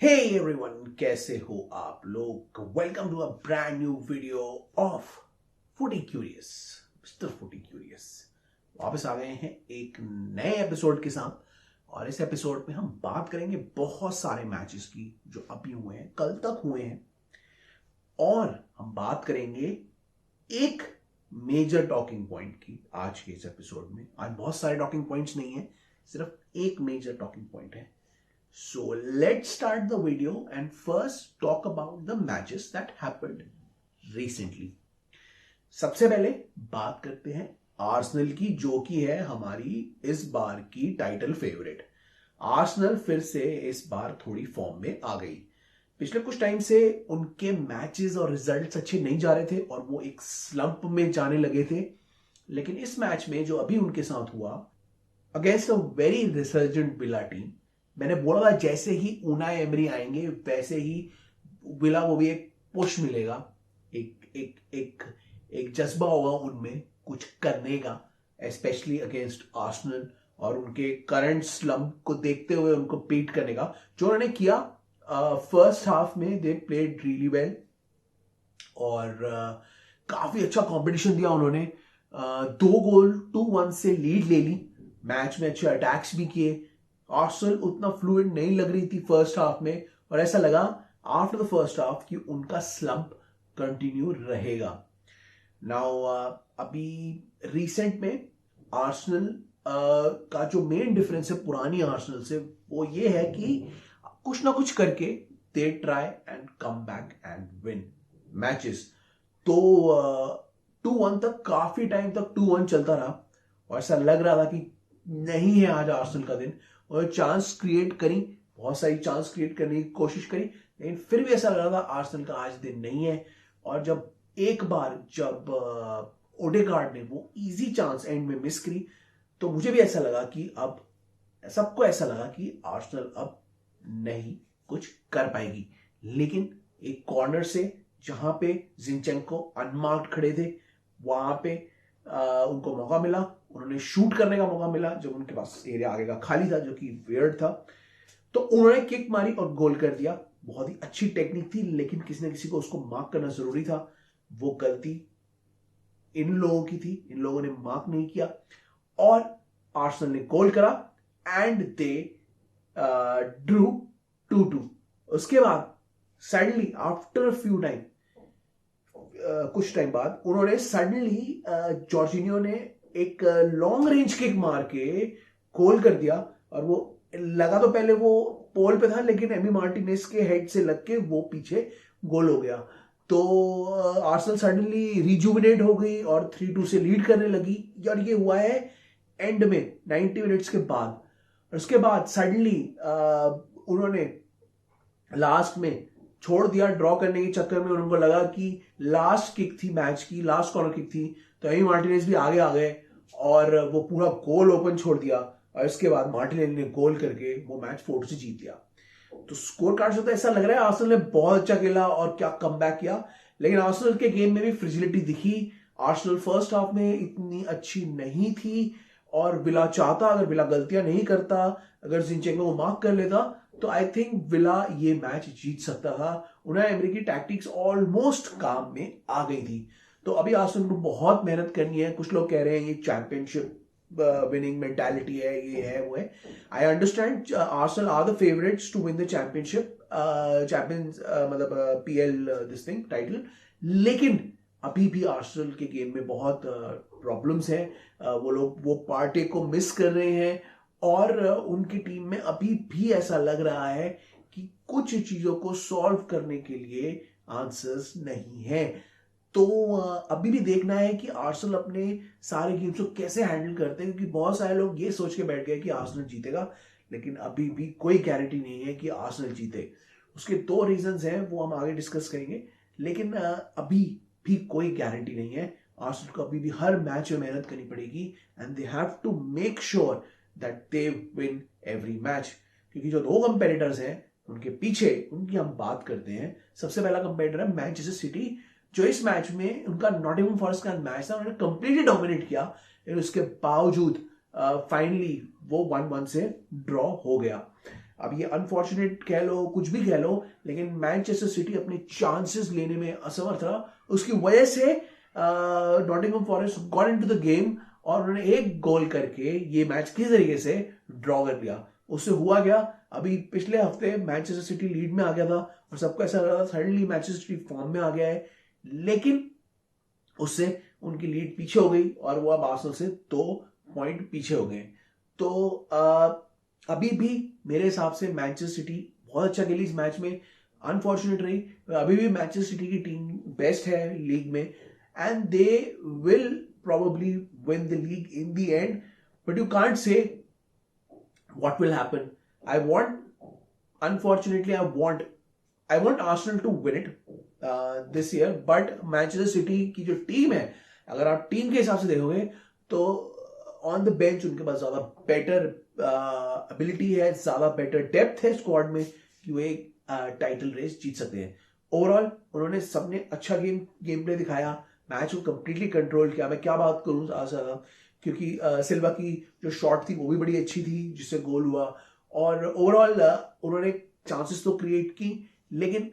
Hey everyone, कैसे हो आप लोग। Welcome to a brand new video of footy curious. Mister footy curious वापस आ गए हैं एक नए एपिसोड के साथ। और इस एपिसोड में हम बात करेंगे बहुत सारे मैचेस की जो अभी हुए हैं, कल तक हुए हैं। और हम बात करेंगे एक मेजर टॉकिंग पॉइंट की आज के इस एपिसोड में। आज बहुत सारे टॉकिंग पॉइंट्स नहीं है, सिर्फ एक मेजर टॉकिंग पॉइंट है। So let's start the video and first talk about the matches that happened recently. सबसे पहले बात करते हैं आर्सेनल की, जो कि है हमारी इस बार की टाइटल फेवरेट। आर्सेनल फिर से इस बार थोड़ी फॉर्म में आ गई। पिछले कुछ टाइम से उनके मैचेस और रिजल्ट्स अच्छे नहीं जा रहे थे और वो एक स्लंप में जाने लगे थे। लेकिन इस मैच में जो अभी उनके साथ हुआ against a very resurgent villa team, मैंने बोला था जैसे ही उनाई एमरी आएंगे वैसे ही विला को भी एक पुश मिलेगा, एक एक एक एक जज्बा होगा उनमें कुछ करने का, स्पेशली अगेंस्ट आर्सेनल और उनके करंट स्लम्प को देखते हुए उनको बीट करने का, जो उन्होंने किया। फर्स्ट हाफ में दे प्लेड रियली वेल और काफी अच्छा कंपटीशन दिया उन्होंने। 2 गोल 2-1 से लीड ले ली। मैच में अच्छे अटैक्स भी किए। आर्सेनल उतना फ्लूइड नहीं लग रही थी फर्स्ट हाफ में और ऐसा लगा आफ्टर द फर्स्ट हाफ कि उनका स्लंप कंटिन्यू रहेगा। नाउ अभी रिसेंट में आर्सेनल का जो मेन डिफरेंस है पुरानी आर्सेनल से, वो ये है कि कुछ ना कुछ करके they try and come back and win matches. तो 2-1 तक, काफी टाइम तक 2-1 चलता रहा और ऐसा लग रहा था कि नहीं है आज आर्सेनल का दिन। और चांस क्रिएट करी, बहुत सारी चांस क्रिएट करने की कोशिश करी, लेकिन फिर भी ऐसा लग रहा था आर्सेनल का आज दिन नहीं है। और जब एक बार जब ओडेगार्ड ने वो इजी चांस एंड में मिस करी, तो मुझे भी ऐसा लगा कि अब सबको ऐसा लगा कि आर्सेनल अब नहीं कुछ कर पाएगी। लेकिन एक कॉर्नर से जहां पे जिंचेंको अनमार्क्ड खड़े थे, वहां पे उनको मौका मिला, उन्होंने शूट करने का मौका मिला जब उनके पास एरिया आगे का खाली था, जो कि वियर्ड था। तो उन्होंने किक मारी और गोल कर दिया। बहुत ही अच्छी टेक्निक थी, लेकिन किसी न किसी को उसको मार्क करना जरूरी था। वो गलती इन लोगों की थी, इन लोगों ने मार्क नहीं किया और आर्सेनल ने गोल करा एंड दे ड्रू 2-2। उसके बाद सडनली आफ्टर फ्यू टाइम, कुछ टाइम बाद उन्होंने सडनली जॉर्जिनियो ने एक लॉन्ग रेंज किक मार के गोल कर दिया। और वो लगा तो पहले वो पोल पे था, लेकिन एमी मार्टिनेज के हेड से लग के वो पीछे गोल हो गया। तो आर्सेनल सडनली रिजुविनेट हो गई और 3-2 से लीड करने लगी। और ये हुआ है एंड में 90 मिनट्स के बाद। और उसके बाद सडनली उन्होंने लास्ट में छोड़ दिया। ड्रॉ करने के चक्कर में उनको लगा कि लास्ट किक थी, मैच की लास्ट कॉर्नर किक थी, तो एमी मार्टिनेज भी आगे आ गए और वो पूरा गोल ओपन छोड़ दिया। और इसके बाद मार्टिनेज ने गोल करके वो मैच 4 से जीत लिया। तो स्कोर कार्ड से तो ऐसा लग रहा है आर्सेनल ने बहुत अच्छा खेला और क्या कमबैक किया। लेकिन आर्सेनल के गेम में भी फ्रिजिलिटी दिखी। आर्सेनल फर्स्ट हाफ में इतनी अच्छी नहीं थी और विला चाहता, अगर विला गलतियां नहीं करता, अगर जिंचेंको को मार्क कर लेता, तो आई थिंक विला ये मैच जीत सकता था। उन्हें अमेरिकी की टैक्टिक्स ऑलमोस्ट काम में आ गई थी। तो अभी आर्सेनल को बहुत मेहनत करनी है। कुछ लोग कह रहे हैं ये चैंपियनशिप विनिंग मेंटालिटी है, ये है वो है। I understand Arsenal are the favourites to win the championship, champions मतलब पीएल दिस थिंग टाइटल। लेकिन अभी भी आर्सेनल के गेम में बहुत प्रॉब्लम्स हैं। वो लोग वो पार्टी को मिस कर रहे हैं और उनकी टीम में अभी भी ऐसा लग रहा है कि कुछ चीजों को सॉल्व करने के लिए आंसर्स नहीं है। तो अभी भी देखना है कि आर्सेनल अपने सारे गेम्स को कैसे हैंडल करते हैं, क्योंकि बहुत सारे लोग ये सोच के बैठ गए कि आर्सेनल जीतेगा, लेकिन अभी भी कोई गारंटी नहीं है कि आर्सेनल जीते। उसके 2 रीजंस हैं, वो हम आगे डिस्कस करेंगे। लेकिन अभी भी कोई गारंटी नहीं है। आर्सेनल को अभी भी हर मैच में मेहनत करनी पड़ेगी and they have to make sure that they win every match. क्योंकि जो 2 कंपेटिटर्स हैं उनके पीछे, उनकी हम बात करते हैं। सबसे पहला कंपेटिटर है मैनचेस्टर सिटी, जो इस मैच में उनका नॉटिंघम फॉरेस्ट का मैच था, उन्होंने कंप्लीटली डोमिनेट किया। लेकिन उसके बावजूद फाइनली वो 1-1 से ड्रॉ हो गया। अब ये अनफॉर्चुनेट कह लो, कुछ भी कह लो, लेकिन मैनचेस्टर सिटी अपने चांसेस लेने में असमर्थ रहा। उसकी वजह से Nottingham forest got into the game और उन्होंने एक गोल करके ये मैच किस तरीके से ड्रॉ कर दिया। उससे हुआ क्या, अभी पिछले हफ्ते मैनचेस्टर सिटी लीड में आ गया था और सबको ऐसा लगा था सडनली मैनचेस्टर सिटी फॉर्म में आ गया है, लेकिन उससे उनकी लीड पीछे हो गई और वो अब आर्सेनल से 2 पॉइंट पीछे हो गए। तो अभी भी मेरे हिसाब से मैनचेस्टर सिटी बहुत अच्छा खेली इस मैच में, अनफॉर्चुनेट रही। अभी भी मैनचेस्टर सिटी की टीम बेस्ट है लीग में and they will probably win the league in the end, but you can't say what will happen. Unfortunately, I want Arsenal to win it this year, but Manchester City की जो team है, अगर आप team के हिसाब से देखोगे तो ऑन द बेंच उनके पास ज्यादा बेटर एबिलिटी है, ज्यादा बेटर डेप्थ है स्क्वाड में कि वो एक टाइटल रेस जीत सकते हैं। ओवरऑल उन्होंने सबने अच्छा गेम प्ले दिखाया, मैच को कंप्लीटली कंट्रोल किया। मैं क्या बात करूं ज्यादा, क्योंकि सिल्वा की जो शॉट थी वो भी बड़ी अच्छी थी जिससे गोल हुआ, और ओवरऑल उन्होंने चांसेस तो क्रिएट की लेकिन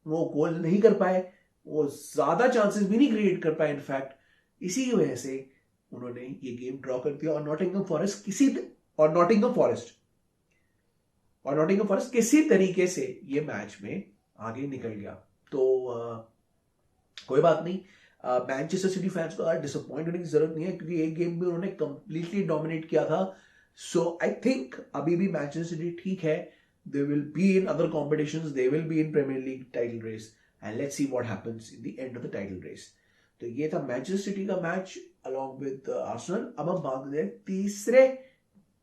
वो गोल नहीं कर पाए, वो ज्यादा चांसेस भी नहीं क्रिएट कर पाए इनफैक्ट। इसी की वजह से उन्होंने ये गेम ड्रॉ कर दिया और नॉटिंघम फॉरेस्ट किसी तरीके से ये मैच में आगे निकल गया। तो कोई बात नहीं, मैनचेस्टर सिटी फैंस को डिसअपॉइंट होने की जरूरत नहीं है क्योंकि एक गेम में उन्होंने कंप्लीटली डोमिनेट किया था। सो आई थिंक अभी भी मैनचेस्टर सिटी ठीक है, they will be in other competitions, they will be in premier league title race and let's see what happens in the end of the title race. तो ये था Manchester City का match along with Arsenal. अब हम बात करते हैं तीसरे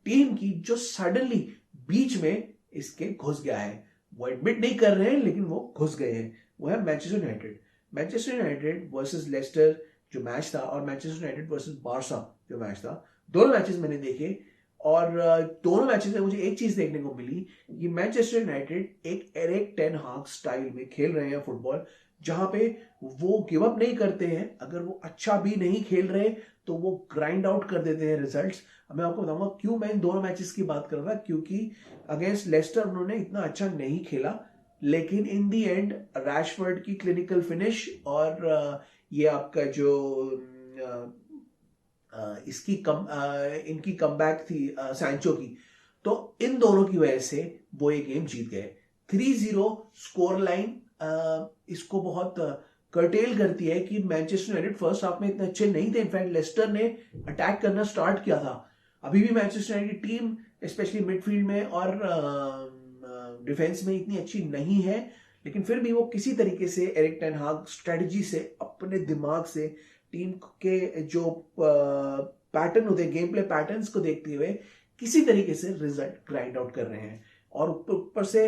टीम की जो सडनली बीच में इसके घुस गया है, वो एडमिट नहीं कर रहे हैं लेकिन वो घुस गए हैं, वो है Manchester United. Manchester United versus Lester जो मैच था और मैनचेस्टर यूनाइटेड वर्सेस बार्सा जो मैच था, दोनों मैचेस मैंने देखे और दोनों मैचेस में मुझे एक चीज देखने को मिली कि मैनचेस्टर यूनाइटेड एक एरिक टेन हाग स्टाइल में खेल रहे हैं फुटबॉल, जहां पे वो गिव अप नहीं करते हैं। अगर वो अच्छा भी नहीं खेल रहे तो वो ग्राइंड आउट कर देते हैं रिजल्ट्स। मैं आपको बताऊंगा क्यों मैं इन दोनों मैचेस की बात कर रहा था, क्योंकि अगेंस्ट लेस्टर उन्होंने इतना अच्छा नहीं खेला, लेकिन इन दी एंड रैशफोर्ड की क्लिनिकल फिनिश और ये आपका जो इनकी कमबैक थी सैंचो की, तो इन दोनों की वजह से वो ये गेम जीत गए। 3-0 स्कोर लाइन इसको बहुत कर्टेल करती है कि मैनचेस्टर यूनाइटेड फर्स्ट हाफ में इतने अच्छे नहीं थे। इनफैक्ट लेस्टर ने अटैक करना स्टार्ट किया था। अभी भी Manchester United team specially midfield में और डिफेंस में इतनी अच्छी नहीं है, लेकिन फिर भी वो किसी तरीके से एरिक टेन हाग स्ट्रेटजी से, अपने दिमाग से टीम के जो पैटर्न होते हैं, गेम प्ले पैटर्न्स को देखते हुए किसी तरीके से रिजल्ट ग्राइंड आउट कर रहे हैं। और ऊपर से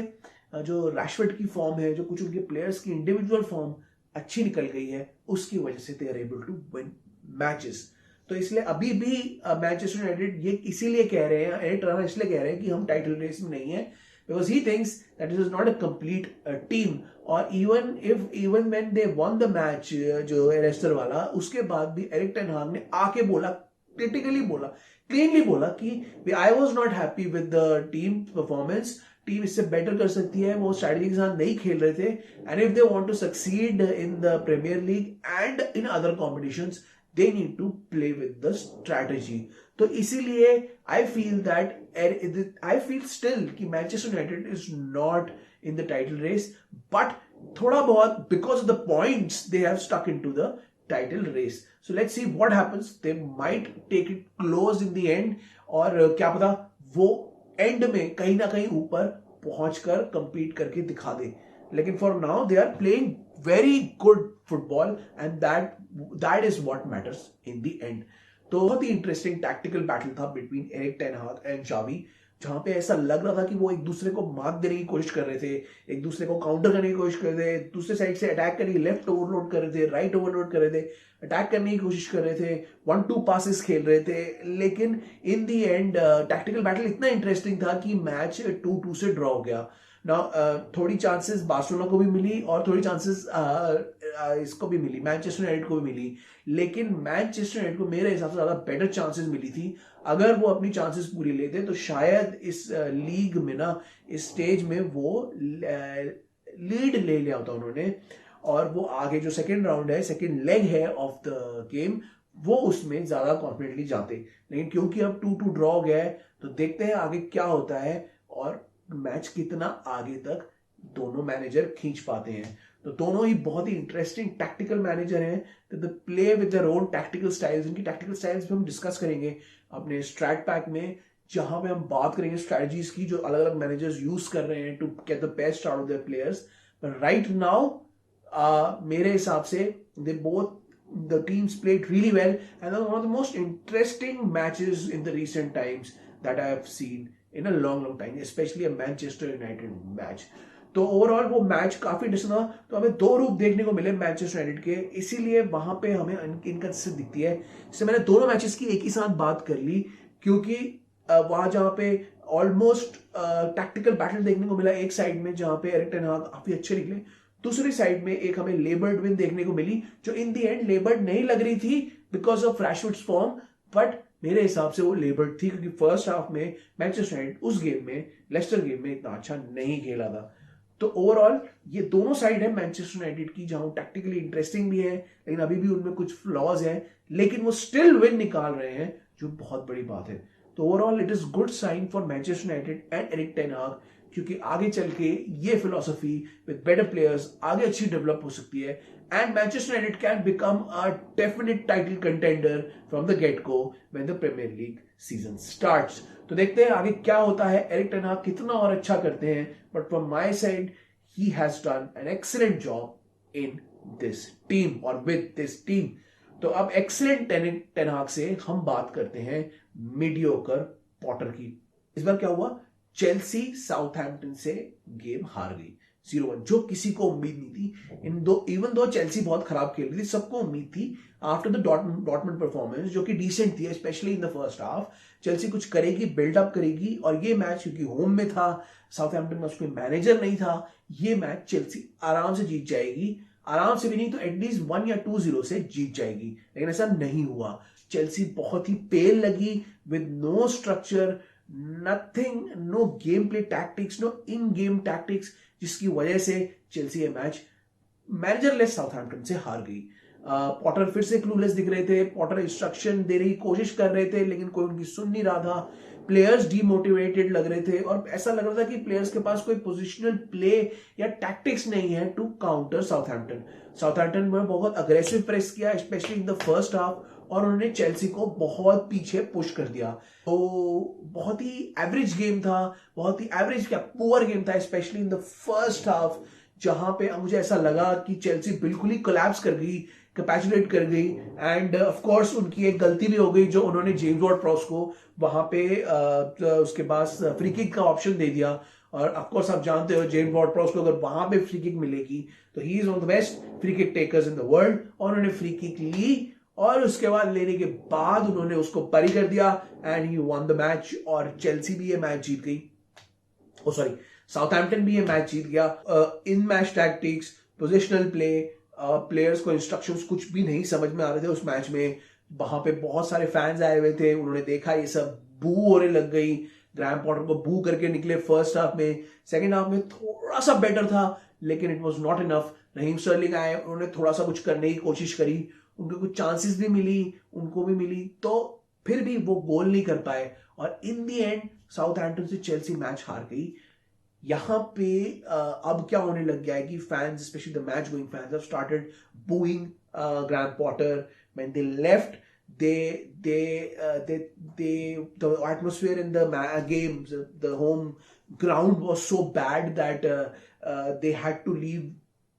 जो रैशफोर्ड की फॉर्म है, जो कुछ उनके प्लेयर्स की इंडिविजुअल फॉर्म अच्छी निकल गई है, उसकी वजह से they are able to win matches. तो इसलिए अभी भी मैनचेस्टर यूनाइटेड ये इसीलिए कह रहे हैं, एरिक टेन हाग इसलिए कह रहे हैं कि हम टाइटल रेस में नहीं है, because he thinks that it is not a complete team। और even when they won the match जो लेस्टर वाला, उसके बाद भी एरिक टेन हाग ने आके बोला, क्रिटिकली बोला, क्लीनली बोला कि I was not happy with the team performance, team इससे बेटर कर सकती है, वो स्ट्रैटेजी के साथ नहीं खेल रहे थे, and if they want to succeed in the premier league and in other competitions they need to play with the strategy। तो इसीलिए I feel still कि Manchester United is not in the title race, but थोड़ा बहुत because of the points they have stuck into the title race। So let's see what happens, they might take it close in the end, और क्या पता वो and में कहीं ना कहीं ऊपर पहुंचकर compete करके दिखा दे, लेकिन for now they are playing very good football and that is what matters in the end। तो बहुत ही इंटरेस्टिंग टैक्टिकल बैटल था बिटवीन एरिक टेन हाग एंड जावी, जहां पे ऐसा लग रहा था कि वो एक दूसरे को मात देने की कोशिश कर रहे थे, एक दूसरे को काउंटर करने की कोशिश कर रहे थे, दूसरे साइड से अटैक करने की, लेफ्ट ओवरलोड कर रहे थे, राइट ओवरलोड कर रहे थे, अटैक करने की कोशिश कर रहे थे, 1-2 पासेस खेल रहे थे, लेकिन इन दी एंड टैक्टिकल बैटल इतना इंटरेस्टिंग था कि मैच 2-2 से ड्रॉ हो गया। ना थोड़ी चांसेस बार्सिलोना को भी मिली और थोड़ी चांसेस इसको भी मिली, मैनचेस्टर यूनाइटेड को भी मिली, लेकिन मैनचेस्टर यूनाइटेड को मेरे हिसाब से ज्यादा बेटर चांसेस मिली थी। अगर वो अपनी चांसेस पूरी लेते तो शायद इस लीग में ना, इस स्टेज में वो लीड ले लिया होता उन्होंने, और वो आगे जो सेकेंड राउंड है, सेकेंड लेग है ऑफ द गेम, वो उसमें ज्यादा कॉन्फिडेंटली जाते। लेकिन क्योंकि अब 2-2 ड्रॉ हो गया है, तो देखते हैं आगे क्या होता है और मैच कितना आगे तक दोनों मैनेजर खींच पाते हैं। तो दोनों ही बहुत ही इंटरेस्टिंग टैक्टिकल मैनेजर हैं, तो the play with their own tactical styles. इनकी टैक्टिकल स्टाइल्स भी हम डिस्कस करेंगे अपने स्ट्रैट पैक में, जहां पे हम बात करेंगे स्ट्रैटेजीज की जो अलग अलग मैनेजर्स यूज कर रहे हैं to get the best out of their players. But right now मेरे हिसाब से they both the teams played really well, and that was one of the most interesting matches in the recent times that I have seen in a long time, especially a Manchester United match. तो overall वो match काफी decent था। तो हमें दो रूप देखने को मिले मैनचेस्टर यूनाइटेड के, इसीलिए वहां पे हमें इनकंसिस्टेंसी दिखती है। इससे मैंने दोनों मैचेस की एक ही साथ बात कर ली, क्योंकि वहां जहां पे ऑलमोस्ट टैक्टिकल बैटल देखने को मिला एक साइड में, जहां पे एरिक टेन हाग काफी अच्छे निकले, दूसरी साइड में एक हमें लेबर्ड विन देखने को मिली, जो इन दी एंड लेबर्ड नहीं लग रही थी बिकॉज ऑफ रैशवुड्स फॉर्म, बट मेरे हिसाब से वो लेबर्ड थी, क्योंकि फर्स्ट हाफ में मैनचेस्टर यूनाइटेड उस गेम में, लेस्टर गेम में, इतना अच्छा नहीं खेला था। तो ओवरऑल ये दोनों साइड है मैनचेस्टर यूनाइटेड की, जहां टैक्टिकली इंटरेस्टिंग भी है, लेकिन अभी भी उनमें कुछ फ्लॉज हैं, लेकिन वो स्टिल विन निकाल रहे हैं, जो बहुत बड़ी बात है। तो overall it is good sign for Manchester United and Erik ten Hag, क्योंकि आगे चल के ये फिलॉसफी विद बेटर प्लेयर्स आगे अच्छी डेवलप हो सकती है, and Manchester United can become a definite title contender from the get go when the premier league season starts. तो देखते हैं आगे क्या होता है, एरिक टेन हाग कितना और अच्छा करते हैं, but from my side he has done an excellent job in this team और विद दिस टीम। तो अब एक्सीलेंट टेन हाग से हम बात करते हैं मीडियोकर पॉटर की। इस बार क्या हुआ, चेल्सी साउथहैम्पटन से गेम हार गई 0-1, जो किसी को उम्मीद नहीं थी। इवन दो चेल्सी बहुत खराब खेल रही थी, सबको उम्मीद थी आफ्टर द डॉर्टमुंड परफॉर्मेंस, जो कि डिसेंट थी specially in the first half, Chelsea कुछ करेगी, बिल्डअप करेगी, और ये मैच क्योंकि होम में था, साउथहैम्पटन में उसमें मैनेजर नहीं था, ये मैच चेल्सी आराम से जीत जाएगी, आराम से भी नहीं तो एटलीस्ट 1 या 2-0 से जीत जाएगी। लेकिन ऐसा नहीं हुआ, चेल्सी बहुत ही पेल लगी with no structure, nothing, no game play tactics, no in game tactics, जिसकी वजह से चेल्सी ये मैच मैनेजरलेस साउथहैम्पटन से हार गई। पॉटर फिर से क्लूलेस दिख रहे थे, पॉटर इंस्ट्रक्शन देने की कोशिश कर रहे थे, लेकिन कोई उनकी सुन नहीं रहा था, प्लेयर्स डीमोटिवेटेड लग रहे थे, और ऐसा लग रहा था कि प्लेयर्स के पास कोई पोजिशनल प्ले या टैक्टिक्स नहीं है टू काउंटर साउथहैम्पटन। साउथहैम्पटन में बहुत अग्रेसिव प्रेस किया specially in the first half, और उन्होंने चेल्सी को बहुत पीछे पुश कर दिया। तो बहुत ही एवरेज गेम था, बहुत ही एवरेज क्या पुअर गेम था specially in the first half, जहां पे मुझे ऐसा लगा कि चेल्सी बिल्कुल ही कोलैप्स कर गई, कैपेचुलेट कर गई, एंड ऑफ कोर्स उनकी एक गलती भी हो गई, जो उन्होंने जेम्स वॉर्ड प्रॉस को वहां पे उसके पास फ्री किक का ऑप्शन दे दिया। और ऑफ कोर्स आप जानते हो जेम्स वॉर्ड प्रॉस को अगर वहां पे फ्री किक मिलेगी तो he is one of the best free kick takers in the world, और उन्होंने फ्री किक ली, और उसके बाद लेने के बाद उन्होंने उसको परी कर दिया, and he one the match, और चेल्सी भी ये मैच जीत गई, ओ सॉरी साउथहैम्पटन भी ये मैच जीत गया। In match tactics, positional play, players को इंस्ट्रक्शंस कुछ भी नहीं समझ में आ रहे थे उस मैच में। वहां पे बहुत सारे फैंस आए हुए थे, उन्होंने देखा ये सब, बू होने लग गई, ग्रैम पॉटर को बू करके निकले फर्स्ट हाफ में। सेकेंड हाफ में थोड़ा सा बेटर था, लेकिन it was not enough. Raheem Sterling आए, उन्होंने थोड़ा सा कुछ करने की कोशिश करी, उनको कुछ चांसेस भी मिली, उनको भी मिली, तो फिर भी वो गोल नहीं कर पाए, और इन दी एंड साउथहैम्पटन से चेल्सी मैच हार गई। यहां पे अब क्या होने लग गया है कि fans, specially the match going fans, have started booing Graham Potter when they left. The atmosphere in the games, the home ground was so bad that they had to leave.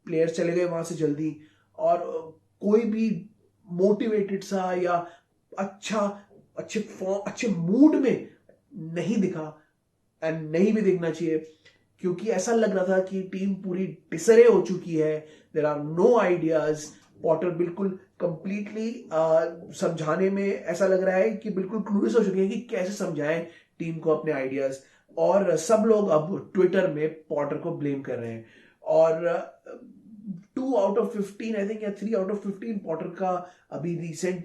Players चले गए वहां से जल्दी, और कोई भी motivated सा या अच्छे मूड में नहीं दिखा, एंड नहीं भी देखना चाहिए, क्योंकि ऐसा लग रहा था कि टीम पूरी डिसरे हो चुकी है, there are no ideas. Potter बिल्कुल कंप्लीटली समझाने में ऐसा लग रहा है कि बिल्कुल क्लूलेस हो चुके हैं कि कैसे समझाएं टीम को अपने आइडियाज। और सब लोग अब ट्विटर में पॉटर को ब्लेम कर रहे हैं। और 2 out of 15 आई थिंक या 3 out of 15 पॉटर का अभी रिसेंट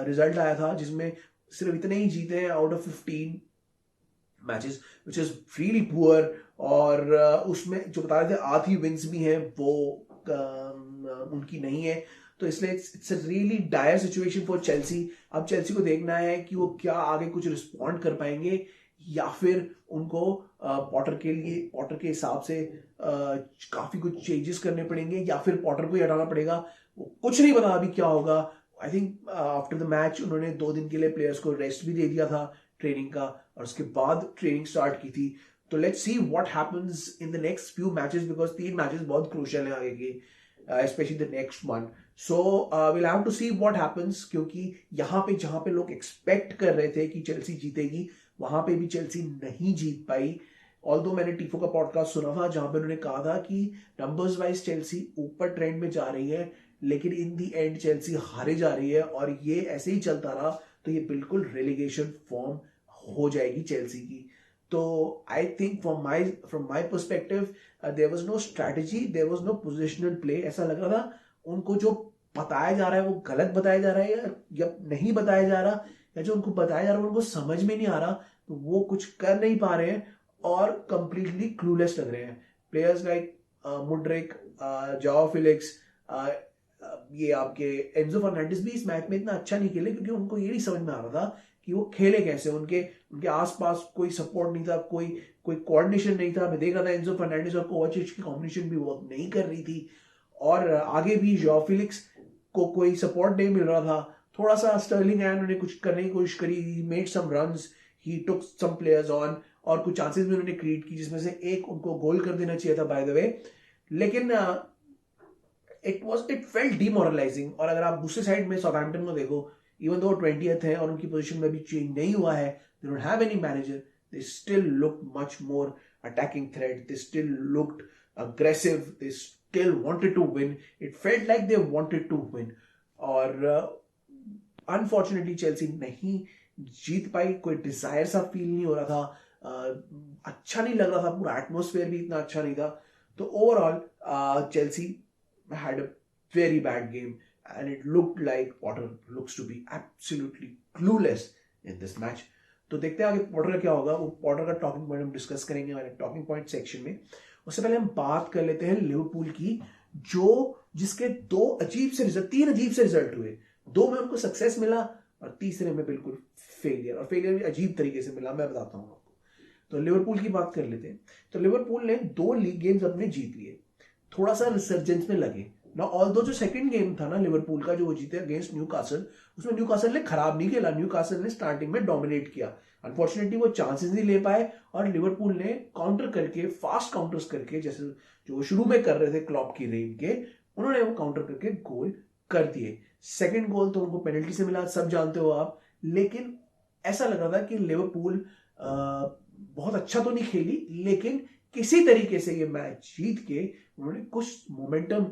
रिजल्ट आया था, जिसमें सिर्फ इतने ही जीते हैं out of 15 matches, which is really poor. और उसमें जो बता रहे थे आधी विंस भी हैं वो उनकी नहीं है। तो इसलिए it's a really dire situation for Chelsea. अब चेल्सी को देखना है कि वो क्या आगे कुछ रिस्पॉन्ड कर पाएंगे, या फिर उनको पॉटर के हिसाब से काफी कुछ चेंजेस करने पड़ेंगे, या फिर पॉटर को ही हटाना पड़ेगा। कुछ नहीं पता अभी क्या होगा। I think after the match उन्होंने 2 दिन के लिए प्लेयर्स को रेस्ट भी दे दिया था ट्रेनिंग का, और उसके बाद ट्रेनिंग स्टार्ट की थी। तो let's see what happens in the next few matches, because 3 matches बहुत क्रूशियल है आगे के, specially the next one. So will have to see what happens, क्योंकि यहाँ पे जहां पे लोग एक्सपेक्ट कर रहे थे कि चेल्सी जीतेगी, वहां पे भी चेल्सी नहीं जीत पाई। ऑल्दो मैंने टीफो का पॉडकास्ट सुना था जहां पे उन्होंने कहा था कि नंबर्स वाइज चेल्सी ऊपर ट्रेंड में जा रही है, लेकिन इन दी एंड चेल्सी हारे जा रही है, और ये ऐसे ही चलता रहा तो ये बिल्कुल रेलीगेशन फॉर्म हो जाएगी चेल्सी की। तो I think from my perspective there was no strategy, there was no positional play. ऐसा लग रहा था उनको जो बताया जा रहा है वो गलत बताया जा रहा है, या नहीं बताया जा रहा, या जो उनको बताया जा रहा है उनको समझ में नहीं आ रहा, तो वो कुछ कर नहीं पा रहे हैं और कंप्लीटली क्लूलेस लग रहे हैं। प्लेयर्स लाइक मुड्रिक, जाओ फिलिक्स, ये आपके एंजो फर्नांडिस भी इस मैच में इतना अच्छा नहीं खेले, क्योंकि उनको ये नहीं समझ में आ रहा था कि वो खेले कैसे। उनके आसपास कोई सपोर्ट नहीं था, कोई कोऑर्डिनेशन नहीं था। मैं देख रहा था एंजो फर्नांडिस और कोवाचिच की कॉम्बिनेशन भी वर्क नहीं कर रही थी, और आगे भी जाओ फिलिक्स को कोई सपोर्ट नहीं मिल रहा था। थोड़ा सा स्टर्लिंग आया, उन्होंने कुछ करने की कोशिश करी, he made some runs, he took some players on, और कुछ चांसेस भी उन्होंने क्रिएट की, जिसमें से एक उनको गोल कर देना चाहिए था बाय द वे। लेकिन इट फेल्ट डीमोरलाइजिंग। और अगर आप दूसरी साइड में साउथहैम्पटन को देखो, इवन दो 20th है और उनकी पोजीशन में भी चेंज नहीं हुआ है, they don't have any manager, they still look much more attacking threat, they still looked aggressive, they still wanted to win, it felt like they wanted to win। और unfortunately Chelsea नहीं जीत पाई, कोई Dzire सा feel नहीं हो रहा था, अच्छा नहीं लग रहा था, पूरा एटमोस्फेयर भी इतना अच्छा नहीं था। तो overall Chelsea had a very bad game, and it looked like Potter looks to be absolutely clueless in this match। तो देखते हैं आगे पॉटर का क्या होगा। वो पॉटर का टॉकिंग पॉइंट हम डिस्कस करेंगे हमारे टॉकिंग पॉइंट सेक्शन में। उससे पहले हम बात कर लेते हैं लिवरपूल की, जिसके 3 अजीब से रिजल्ट हुए। 2 में उनको सक्सेस मिला और तीसरे में बिल्कुल फेलियर, और फेलियर भी अजीब तरीके से मिला, मैं बताता हूँ आपको। तो लिवरपूल की बात कर लेते हैं। तो लिवरपूल ने 2 लीग गेम्स अपने जीत लिए, थोड़ा सा रिसर्जेंस में लगे ना। ऑल्दो जो सेकंड गेम था ना लिवरपूल का, जो वो जीते अगेंस्ट न्यूकासल, उसमें न्यूकासल ने खराब नहीं खेला, न्यूकासल ने स्टार्टिंग में डोमिनेट किया। अनफॉर्चुनेटली वो चांसेस नहीं ले पाए, और लिवरपूल ने काउंटर करके, फास्ट काउंटर्स करके, जैसे जो वो शुरू में कर रहे थे क्लॉप की रेन के, उन्होंने वो काउंटर करके गोल कर दिए। सेकंड गोल तो उनको पेनल्टी से मिला, सब जानते हो आप। लेकिन ऐसा लग रहा था कि लिवरपूल बहुत अच्छा तो नहीं खेली, लेकिन किसी तरीके से ये मैच जीत के उन्होंने कुछ मोमेंटम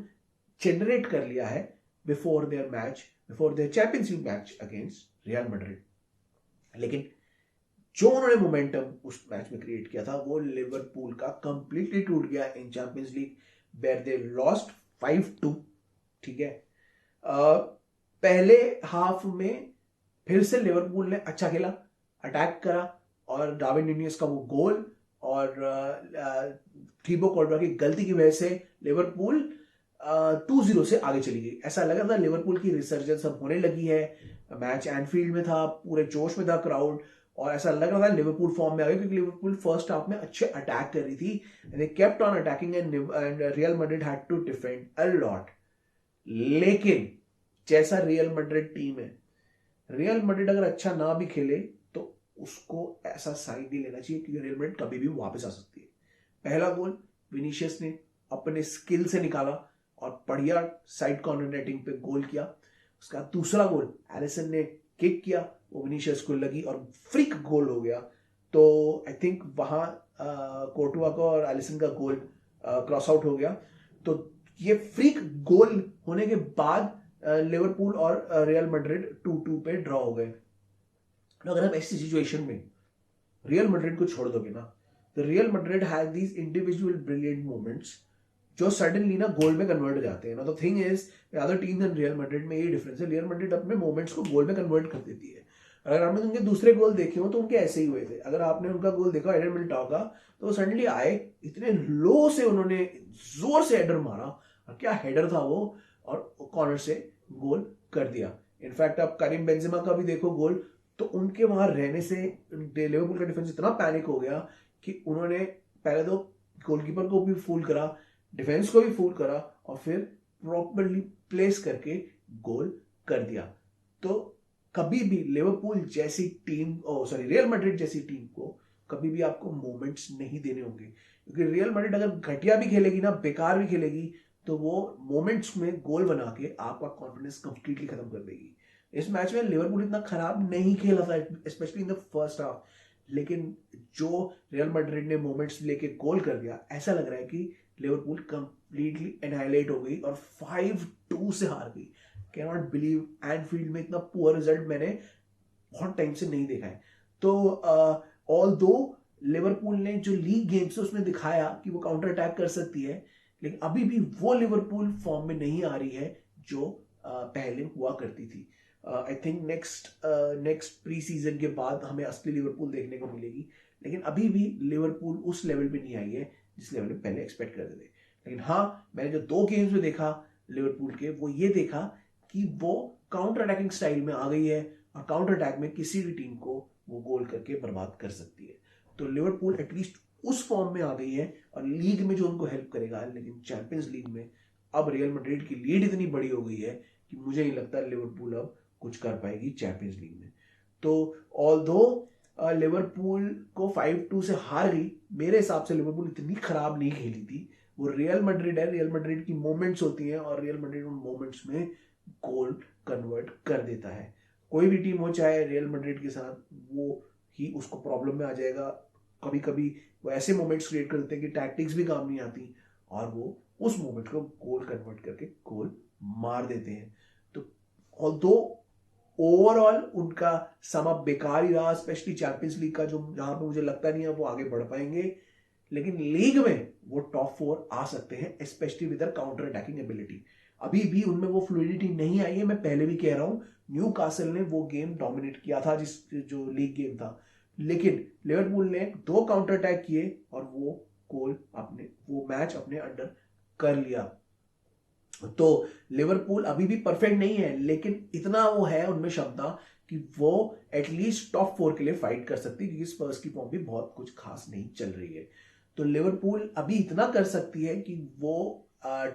जनरेट कर लिया है before their champions league match against Real Madrid. लेकिन जो उन्होंने मोमेंटम उस मैच में क्रिएट किया था, वो लिवरपूल का कंप्लीटली टूट गया in Champions League, where they lost 5-2। ठीक है, पहले हाफ में फिर से लिवरपूल ने अच्छा खेला, अटैक करा, और डार्विन न्यूनेस का वो गोल और थीबो कॉर्डोबा की गलती की वजह से लिवरपूल 2-0 से आगे चली गई। ऐसा लग रहा था लिवरपूल की रिसर्जेंस अब होने लगी है। मैच एनफील्ड में था, पूरे जोश में था क्राउड, और ऐसा लग रहा था लिवरपूल फॉर्म में आ गई, क्योंकि लिवरपूल फर्स्ट हाफ में अच्छे अटैक कर रही थी, they kept on attacking and Real Madrid had to defend a lot. लेकिन जैसा रियल मैड्रिड टीम है, रियल मैड्रिड अगर अच्छा ना भी खेले तो उसको ऐसा साइन नहीं लेना चाहिए, क्योंकि रियल मैड्रिड कभी भी वापस आ सकती है। पहला गोल विनीशियस ने अपने स्किल से निकाला और बढ़िया साइड कॉर्नर नेटिंग पे गोल किया। उसका दूसरा गोल एलिसन ने किक किया, वो विनीशियस को लगी और फ्रिक गोल हो गया। तो आई थिंक वहां कोर्टुआ का और एलिसन का गोल क्रॉस आउट हो गया। तो ये फ्रिक गोल होने के बाद लिवरपूल और रियल मैड्रिड 2-2 पे ड्रॉ हो गए। अगर आप ऐसी सिचुएशन में रियल मैड्रिड को छोड़ दोगे ना, the real Madrid has these individual brilliant moments जो सडनली ना गोल में कन्वर्ट हो जाते हैं. ना the thing is other team and Real Madrid में ये डिफरेंस है, रियल मैड्रिड अपने मोमेंट्स को गोल में कन्वर्ट कर देती है. अगर आपने उनके दूसरे गोल देखे हो तो उनके ऐसे ही हुए थे. अगर आपने उनका गोल देखा एडर मिलिटाओ का, तो वो सडनली आए, इतने लो से उन्होंने जोर से हेडर मारा, और क्या हेडर था वो, और कॉर्नर से गोल कर दिया. इनफैक्ट आप करीम बेंजेमा का भी देखो गोल, तो उनके वहां रहने से लिवरपूल का डिफेंस इतना पैनिक हो गया कि उन्होंने पहले तो गोलकीपर को भी फूल करा, डिफेंस को भी फूल करा, और फिर प्रॉपरली प्लेस करके गोल कर दिया. तो कभी भी लिवरपूल जैसी टीम, रियल मैड्रिड जैसी टीम को कभी भी आपको मोमेंट्स नहीं देने होंगे, क्योंकि रियल मैड्रिड अगर घटिया भी खेलेगी ना, बेकार भी खेलेगी, तो वो मोमेंट्स में गोल बना के आपका कॉन्फिडेंस कंप्लीटली खत्म कर देगी. इस मैच में लिवरपूल इतना खराब नहीं खेला था, specially in the first half, लेकिन जो रियल मैड्रिड ने मोमेंट्स लेके गोल कर दिया, ऐसा लग रहा है कि लिवरपूल कंप्लीटली एनाइलेट हो गई और 5-2 से हार गई. कैन नॉट बिलीव, एनफील्ड में इतना पुअर रिजल्ट मैंने बहुत टाइम से नहीं देखा है. तो ऑल्दो लिवरपूल ने जो लीग गेम्स है उसमें दिखाया कि वो काउंटर अटैक कर सकती है, लेकिन अभी भी वो लिवरपूल फॉर्म में नहीं आ रही है जो पहले हुआ करती थी. I think next pre season के बाद हमें असली लिवरपूल देखने को मिलेगी, लेकिन अभी भी लिवरपूल उस लेवल पे नहीं आई है जिस लेवल पे पहले एक्सपेक्ट करते थे. लेकिन हाँ, मैंने जो 2 गेम्स में देखा लिवरपूल के, वो ये देखा कि वो काउंटर अटैकिंग स्टाइल में आ गई है, और काउंटर अटैक में किसी भी टीम को वो गोल करके बर्बाद कर सकती है. तो लिवरपूल एटलीस्ट उस फॉर्म में आ गई है, और लीग में जो उनको हेल्प करेगा, लेकिन चैंपियंस लीग में अब रियल मैड्रिड की लीड इतनी बड़ी हो गई है कि मुझे नहीं लगता लिवरपूल अब कुछ कर पाएगी चैंपियंस लीग में. तो ऑल्दो लिवरपूल को 5-2 से हार गई, मेरे हिसाब से लिवरपूल इतनी खराब नहीं खेली थी. वो रियल मैड्रिड है, रियल मैड्रिड की मोमेंट्स होती हैं, और रियल मैड्रिड उन मोमेंट्स में गोल कन्वर्ट कर देता है. कोई भी टीम हो चाहे रियल मैड्रिड के साथ, वो ही उसको प्रॉब्लम में आ जाएगा. कभी कभी वो ऐसे मोमेंट्स क्रिएट कर देते हैं कि टैक्टिक्स भी काम नहीं आती, और वो उस मोमेंट को गोल कन्वर्ट करके गोल मार देते हैं. तो ऑल्दो ओवरऑल उनका सम अप बेकार ही रहा, स्पेशली चैंपियंस लीग का, जो जहां पे मुझे लगता नहीं है वो आगे बढ़ पाएंगे, लेकिन लीग में वो टॉप 4 आ सकते हैं, specially with counter attacking ability. अभी भी उनमें वो फ्लूइडिटी नहीं आई है. मैं पहले भी कह रहा हूं, न्यू कासल ने वो गेम डोमिनेट किया था, जो लीग गेम था, लेकिन लिवरपूल ने 2 काउंटर अटैक किए और वो मैच अपने अंडर कर लिया. तो लिवरपूल अभी भी परफेक्ट नहीं है, लेकिन इतना वो है उनमें क्षमता कि वो एटलीस्ट टॉप 4 के लिए फाइट कर सकती है, क्योंकि स्पर्स की फॉर्म भी बहुत कुछ खास नहीं चल रही है. तो लिवरपूल अभी इतना कर सकती है कि वो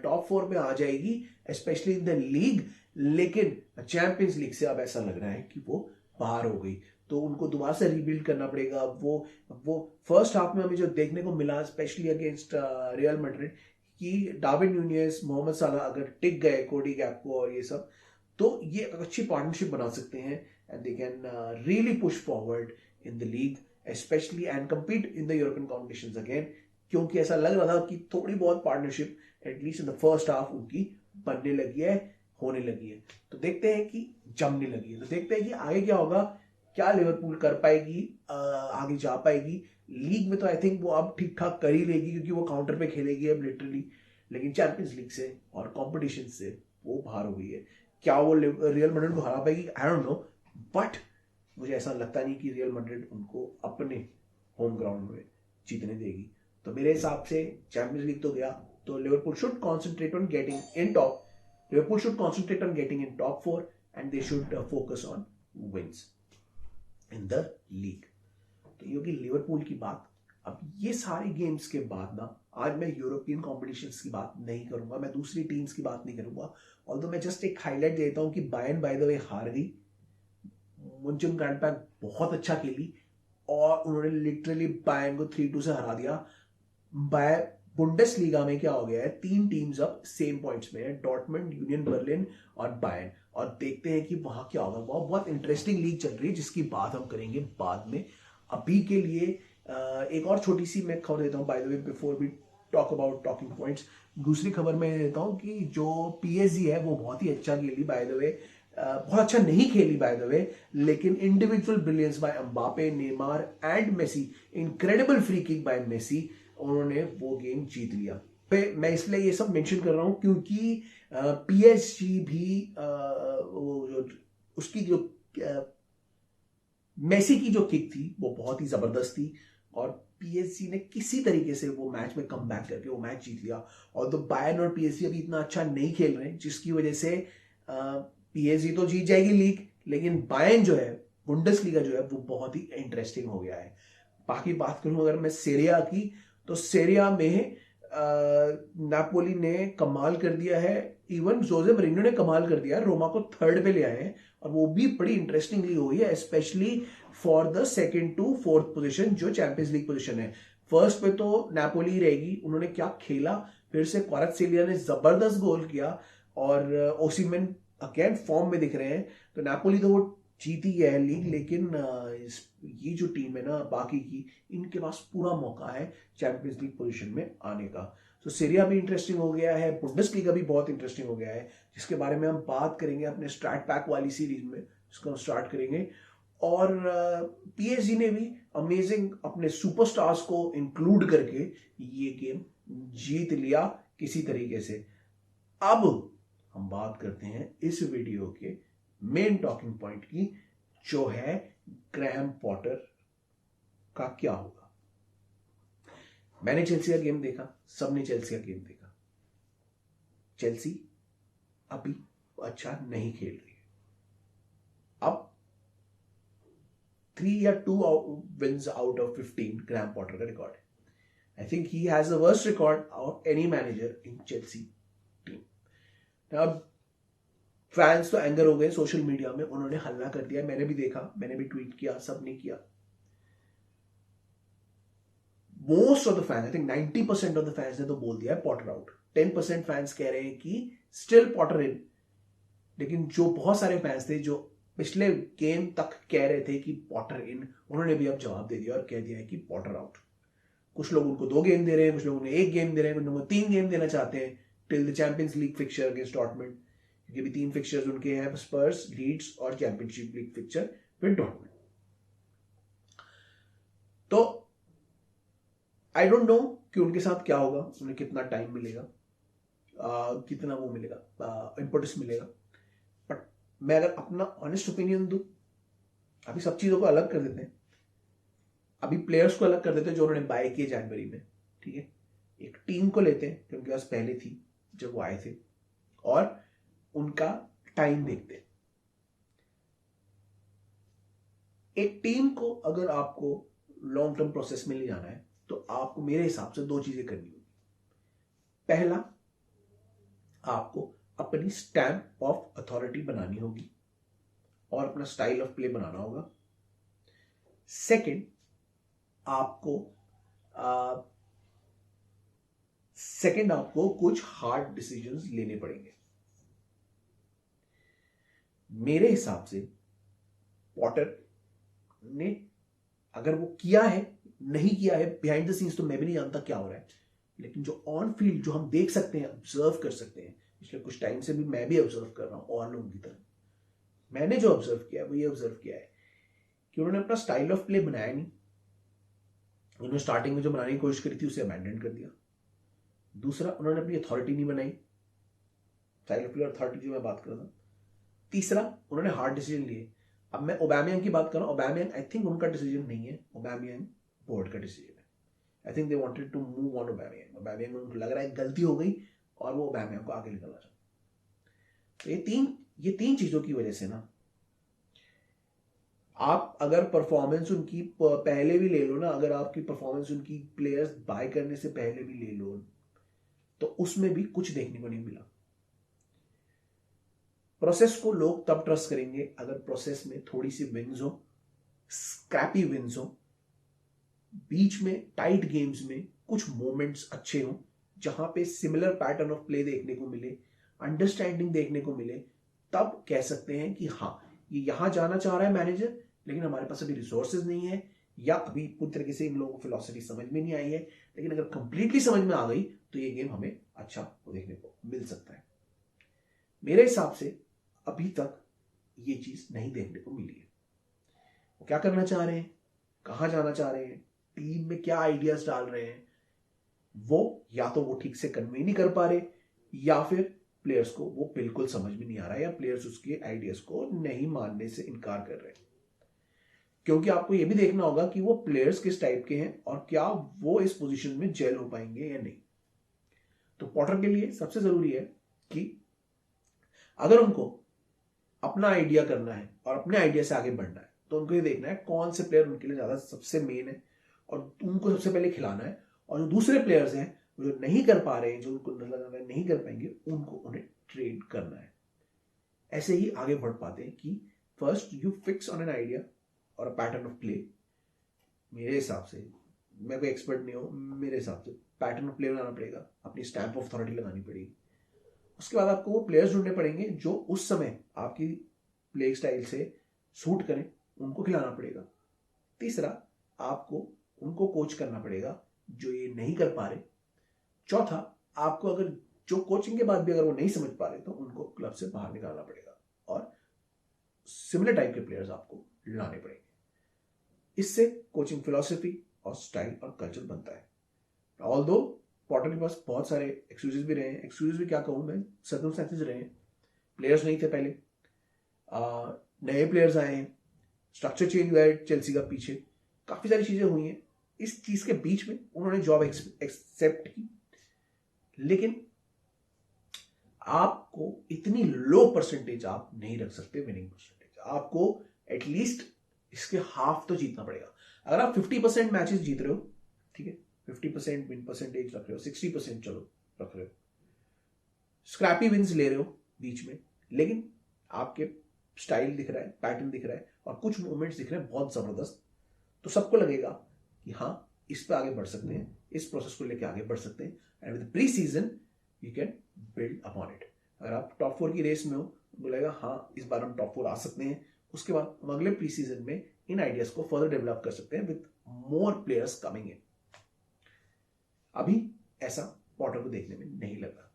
टॉप 4 में आ जाएगी, स्पेशली इन द लीग, लेकिन चैंपियंस लीग से अब ऐसा लग रहा है कि वो बाहर हो गई. तो उनको दोबारा से रीबिल्ड करना पड़ेगा. वो फर्स्ट हाफ में हमें जो देखने को मिला, स्पेशली अगेंस्ट रियल मैड्रिड, कि डार्विन न्यूनेस, मोहम्मद साला अगर टिक गए, कोडी गैक्पो और ये सब, तो ये अच्छी पार्टनरशिप बना सकते हैं, and they can really push forward in the league specially, and compete in the European competitions again. क्योंकि ऐसा लग रहा था कि थोड़ी बहुत partnership at least in the first half उनकी बनने लगी है, होने लगी है. तो देखते हैं कि जमने लगी है. तो देखते हैं कि आगे क्या होगा, क्या लिवरपूल कर पाएगी, आगे जा पाएगी. लीग में तो आई थिंक वो अब ठीक ठाक कर ही लेगी, क्योंकि वो काउंटर पे खेलेगी अब लिटरली, लेकिन चैंपियंस लीग से और कंपटीशन से वो बाहर हो गई है. क्या वो रियल मैड्रिड को हरा पाएगी, आई डोंट नो, बट मुझे ऐसा लगता नहीं कि रियल मैड्रिड उनको अपने होम ग्राउंड में जीतने देगी. तो मेरे हिसाब से चैंपियंस लीग तो गया, तो Liverpool should concentrate on getting in top. Liverpool should concentrate on getting in top 4, and they should focus on wins in the league. तो ये होगी लिवरपूल की बात. अब ये सारे गेम्स के बाद ना, आज मैं यूरोपियन कॉम्पिटिशन्स की बात नहीं करूंगा, मैं दूसरी टीम्स की बात नहीं करूंगा. ऑल्दो मैं जस्ट एक हाईलाइट देता हूं कि बायर्न बाय द वे हार गई. मुंचनग्लाडबैक बहुत अच्छा खेली, और उन्होंने लिटरली बायर्न को 3-2 से हरा दिया. बुंडेसलीगा में क्या हो गया है, 3 टीम्स अब सेम पॉइंट्स में है, डॉर्टमुंड, यूनियन बर्लिन और बायर्न. और देखते हैं कि वहां क्या होगा. वहां बहुत इंटरेस्टिंग लीग चल रही है, जिसकी बात हम करेंगे बाद में. अभी के लिए एक और छोटी सी मैं खबर देता हूँ, by the way, before we talk about talking points. दूसरी खबर मैं देता हूँ कि जो PSG है वो बहुत ही अच्छा खेली बाय द वे. बहुत अच्छा नहीं खेली बाय द वे, लेकिन individual brilliance by Mbappe, Neymar and Messi, incredible free kick by Messi, उन्होंने वो गेम जीत लिया। मैं इसलिए ये सब मेंशन कर रहा हूं क्योंकि पीएसजी भी वो जो उसकी जो मेसी की जो किक थी वो बहुत ही जबरदस्त थी, और पीएसजी ने किसी तरीके से वो मैच में कम बैक करके वो मैच जीत लिया। और तो बायर्न और पीएसजी अभी इतना अच्छा नहीं खेल रहे हैं, जिसकी वजह से पीएसजी तो जीत जाएगी लीग, लेकिन बायर्न जो है, बुंडेसलीगा जो है, वो बहुत ही इंटरेस्टिंग हो गया है। बाकी बात करूं अगर मैं सेरिया की, तो सेरिया में नापोली ने कमाल कर दिया है, इवन जोसे मourinho ने कमाल कर दिया है, रोमा को थर्ड पे ले आए हैं, और वो भी बड़ी इंटरेस्टिंगली हुई है, specially for the second to fourth position जो चैंपियंस लीग पोजीशन है। फर्स्ट पे तो नापोली रहेगी, उन्होंने क्या खेला, फिर से क्वारात्सेलिया ने जबरदस्त गोल किया, और ओसिमेन अगेन फॉर्म में दिख रहे हैं, तो नापोली तो वो जीती है लीग, लेकिन ये जो टीम है ना बाकी की, इनके पास पूरा मौका है चैंपियंस लीग पोजीशन में आने का। तो सीरिया भी इंटरेस्टिंग हो गया है, बुंडेसलीगा भी बहुत इंटरेस्टिंग हो गया है, जिसके बारे में हम बात करेंगे अपने स्टार्ट पैक वाली सीरीज में, जिसको हम स्टार्ट करेंगे। और पीएसजी ने भी अमेजिंग अपने सुपरस्टार्स को इंक्लूड करके ये गेम जीत लिया किसी तरीके से। अब हम बात करते हैं इस वीडियो के मेन टॉकिंग पॉइंट की, जो है ग्रैहम पॉटर का क्या होगा। मैंने चेल्सी का गेम देखा, सबने चेल्सी का गेम देखा। चेल्सी अभी अच्छा नहीं खेल रही है। अब 3 या 2 wins out of 15 Graham Potter का रिकॉर्ड है। I think he has the worst record of any manager in Chelsea team. अब फैंस तो एंगर हो गए सोशल मीडिया में, उन्होंने हल्ला कर दिया, मैंने भी देखा, मैंने भी ट्वीट किया, सबने किया। Most of the fans, I think 90% of the fans ने तो बोल दिया है पॉटर आउट। 10% फैंस कह रहे हैं कि स्टिल पॉटर इन। लेकिन जो बहुत सारे फैंस थे जो पिछले गेम तक कह रहे थे कि पॉटर इन, उन्होंने भी अब जवाब दे दिया और कह दिया है कि पॉटर आउट। कुछ लोग उनको 2 गेम दे रहे हैं, कुछ लोग उन्हें 1 गेम दे रहे हैं, कुछ लोग 3 गेम देना चाहते हैं till the champions league fixture against Dortmund, क्योंकि भी 3 फिक्चर्स उनके हैं, स्पर्स, लीड्स और championship league fixture with Dortmund. तो आई डोंट नो कि उनके साथ क्या होगा, उन्हें कितना टाइम मिलेगा, कितना वो मिलेगा, इंपोर्टेंस मिलेगा। बट मैं अगर अपना ऑनेस्ट ओपिनियन दूं, अभी सब चीजों को अलग कर देते हैं, अभी प्लेयर्स को अलग कर देते हैं जो उन्होंने बाय किए जनवरी में, ठीक है। एक टीम को लेते हैं जो उनके पास पहले थी जब वो आए थे, और उनका टाइम देखते हैं। एक टीम को अगर आपको लॉन्ग टर्म प्रोसेस में ले जाना है, तो आपको मेरे हिसाब से 2 चीजें करनी होगी। पहला, आपको अपनी स्टैम्प ऑफ अथॉरिटी बनानी होगी और अपना स्टाइल ऑफ प्ले बनाना होगा। सेकंड, आपको कुछ हार्ड डिसीजंस लेने पड़ेंगे। मेरे हिसाब से पॉटर ने, अगर वो किया है, नहीं किया है, बिहाइंड द सीन्स तो मैं भी नहीं जानता क्या हो रहा है, लेकिन जो ऑन फील्ड जो हम देख सकते हैं, ऑब्जर्व कर सकते हैं, पिछले कुछ टाइम से भी मैं भी ऑब्जर्व कर रहा हूं और लोगों की तरह, मैंने जो ऑब्जर्व किया वो ये ऑब्जर्व किया है कि उन्होंने अपना स्टाइल ऑफ प्ले बनाया नहीं। उन्होंने स्टार्टिंग में जो बनाने की कोशिश करी थी उसे अबैंडन कर दिया। दूसरा, उन्होंने अपनी अथॉरिटी नहीं बनाई, स्टाइल ऑफ प्ले और अथॉरिटी जो मैं बात कर रहा था। तीसरा, उन्होंने हार्ड डिसीजन लिए। अब मैं ओबामेयांग की बात कर रहा हूं, ओबामेयांग आई थिंक उनका डिसीजन नहीं है, ओबामेयांग बोर्ड का डिसीजन है। I think they wanted to move on Aubameyang. Aubameyang उनको लग रहा है गलती हो गई और वो ओबामेयांग को आगे निकलना चाहते। तो ये तीन चीजों की वजह से ना, आप अगर परफॉर्मेंस उनकी पहले भी ले लो ना, अगर आपकी परफॉर्मेंस उनकी प्लेयर्स बाय करने से पहले भी ले लो, तो उसमें भी कुछ देखने को नहीं मिला। प्रोसेस को लोग तब ट्रस्ट करेंगे अगर प्रोसेस में थोड़ी सी विंस हो, स्क्रैपी विंस हो, बीच में टाइट गेम्स में कुछ मोमेंट्स अच्छे हो, जहां पे सिमिलर पैटर्न ऑफ प्ले देखने को मिले, अंडरस्टैंडिंग देखने को मिले, तब कह सकते हैं कि हाँ, ये यहां जाना चाह रहा है मैनेजर, लेकिन हमारे पास अभी रिसोर्सेज नहीं है, या अभी पूरी तरीके से इन लोगों को फिलॉसफी समझ में नहीं आई है। लेकिन अगर कंप्लीटली समझ में आ गई तो ये गेम हमें अच्छा देखने को मिल सकता है। मेरे हिसाब से अभी तक ये चीज नहीं देखने को मिली है। वो क्या करना चाह रहे हैं, कहाँ जाना चाह रहे हैं, टीम में क्या आइडियाज डाल रहे हैं, वो या तो वो ठीक से कन्वे नहीं कर पा रहे, या फिर प्लेयर्स को वो बिल्कुल समझ में नहीं आ रहा है, या प्लेयर्स उसके आइडियाज को नहीं मानने से इनकार कर रहे हैं। क्योंकि आपको ये भी देखना होगा कि वो प्लेयर्स किस टाइप के हैं और क्या वो इस पोजीशन में जेल हो पाएंगे या नहीं। तो पॉटर के लिए सबसे जरूरी है कि अगर उनको अपना आइडिया करना है और अपने आइडिया से आगे बढ़ना है, तो उनको ये देखना है कौन से प्लेयर उनके लिए ज्यादा सबसे मेन है और उनको सबसे पहले खिलाना है, और जो दूसरे प्लेयर्स हैं जो नहीं कर पा रहे हैं, जो उनको नहीं कर पाएंगे, उनको उन्हें ट्रेड करना है। ऐसे ही आगे बढ़ पाते हैं कि first you fix on an idea और अ पैटर्न ऑफ प्ले। मेरे हिसाब से, मैं कोई एक्सपर्ट नहीं हूं, मेरे हिसाब से पैटर्न ऑफ प्ले बनाना पड़ेगा, अपनी स्टैंप ऑफ अथॉरिटी लगानी पड़ेगी। उसके बाद आपको वो प्लेयर्स ढूंढने पड़ेंगे जो उस समय आपकी प्ले स्टाइल से सूट करें, उनको खिलाना पड़ेगा। तीसरा, आपको उनको कोच करना पड़ेगा जो ये नहीं कर पा रहे। चौथा, आपको अगर जो कोचिंग के बाद भी अगर वो नहीं समझ पा रहे, तो उनको क्लब से बाहर निकालना पड़ेगा और सिमिलर टाइप के प्लेयर्स आपको लाने पड़ेंगे। इससे कोचिंग फिलॉसफी और स्टाइल और कल्चर बनता है। ऑल्दो पॉटर के पास बहुत सारे एक्सक्यूजेस भी रहे हैं, एक्सक्यूजेस भी क्या कहूँ मैं, सर्कमस्टेंसेस रहे हैं। प्लेयर्स नहीं थे पहले, नए प्लेयर्स आए हैं, स्ट्रक्चर चेंज हुआ है चेल्सी का पीछे, काफी सारी चीजें हुई हैं। इस चीज के बीच में उन्होंने जॉब एक्सेप्ट की, लेकिन आपको इतनी लो परसेंटेज आप नहीं रख सकते विनिंग परसेंटेज। आपको एटलीस्ट इसके हाफ तो जीतना पड़ेगा। अगर आप 50% मैचेस जीत रहे हो, ठीक है, 50% विन परसेंटेज रख रहे हो, 60% चलो रख रहे हो, स्क्रैपी विन्स ले रहे हो बीच में, लेकिन आपके स्टाइल दिख रहा है, पैटर्न दिख रहा है और कुछ मूवमेंट्स दिख रहे हैं बहुत जबरदस्त, तो सबको लगेगा कि हाँ, इस पे आगे बढ़ सकते हैं, इस प्रोसेस को लेके आगे बढ़ सकते हैं, and with pre season you can build upon it. अगर आप टॉप 4 की रेस में हो, तो लगेगा हाँ, इस बार हम टॉप 4 आ सकते हैं। उसके बाद हम अगले प्री सीजन में इन आइडियाज को फर्दर डेवलप कर सकते हैं with more players coming in. अभी ऐसा पॉटर को देखने में नहीं लगा।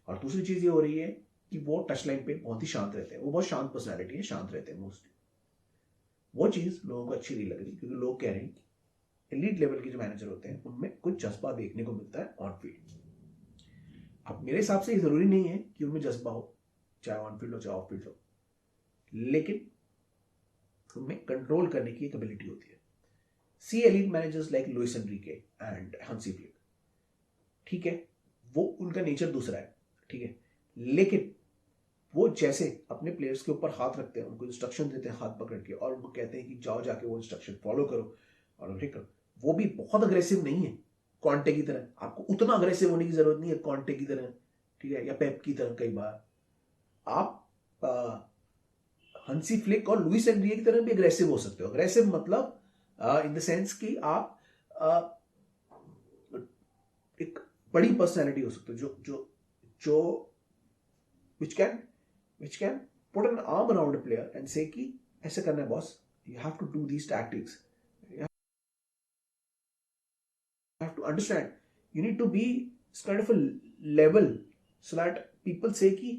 और दूसरी चीज ये हो रही है कि वो टच लाइन पे बहुत ही शांत रहते हैं, वो बहुत शांत पर्सनैलिटी है, शांत रहते हैं मोस्टली। वो चीज लोगों को अच्छी नहीं लग रही, क्योंकि लोग कह रहे हैं कि एलीट लेवल के जो मैनेजर होते हैं उनमें कुछ जज्बा देखने को मिलता है ऑन फील्ड। अब मेरे हिसाब से ये जरूरी नहीं है कि उनमें जज्बा हो, चाहे ऑन फील्ड हो चाहे ऑफ फील्ड हो, लेकिन उनमें कंट्रोल करने की एक एबिलिटी होती है। See elite managers like Luis Enrique and Hansi Flick, ठीक है, वो उनका नेचर दूसरा है, ठीक है, लेकिन वो जैसे अपने प्लेयर्स के ऊपर हाथ रखते हैं, उनको इंस्ट्रक्शन देते हैं हाथ पकड़ के, और उनको कहते हैं कि जाओ जाके वो इंस्ट्रक्शन फॉलो करो और ठीक करो, वो भी बहुत अग्रेसिव नहीं है कॉन्टे की तरह। आपको उतना अग्रेसिव होने की जरूरत नहीं है कॉन्टे की तरह, ठीक है, या पेप की तरह। कई बार आप हंसी फ्लिक और लुइस एनरिके की तरह भी अग्रेसिव हो सकते हो। अग्रेसिव मतलब इन द सेंस कि आप एक बड़ी पर्सनैलिटी हो सकते हो, जो जो जो which can put an arm around a player and say कि ऐसे करना है boss, you have to do these tactics, you have to understand, you need to be kind of a level so that people say कि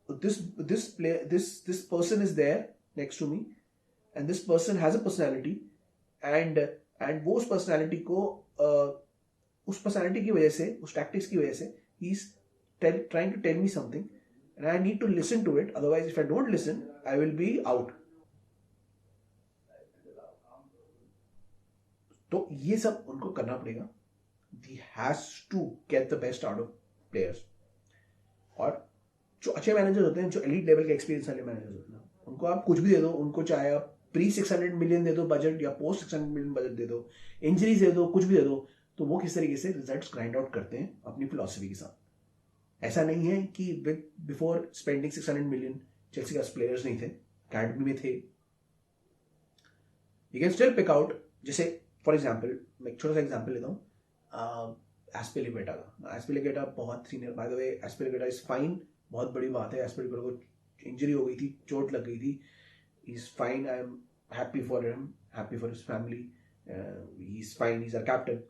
this person is there next to me and this person has a personality and वो उस personality को उस personality की वजह से, उस tactics की वजह से he is trying to tell me something and I need to listen to it, otherwise if I don't listen I will be out। तो ये सब उनको करना पड़ेगा। He has to get the best out of players। और जो अच्छे manager होते हैं, जो एलीट लेवल के एक्सपीरियंस वाले मैनेजर होते हैं, उनको आप कुछ भी दे दो, उनको चाहे आप प्री 600 मिलियन दे दो बजट या पोस्ट 600 मिलियन बजट दे दो, इंजरीज दे दो, कुछ भी दे दो, तो वो किस तरीके से रिजल्ट्स ग्राइंड आउट करते हैं अपनी फिलॉसफी के साथ। ऐसा नहीं है कि बिफोर स्पेंडिंग 600 मिलियन चेल्सी के प्लेयर्स नहीं थे, अकेडमी में थे। You can still pick out, जैसे फॉर एग्जाम्पल मैं एक छोटा सा एग्जाम्पल लेता हूँ एस्पिलिक्वेटा का। एस्पिलिक्वेटा बहुत senior, by the way Azpilicueta is fine, बहुत बड़ी बात है। एस्पिलिक्वेटा को इंजरी हो गई थी, चोट लग गई थी, he is fine, I am happy for him, happy for his family, he is fine, he is our captain.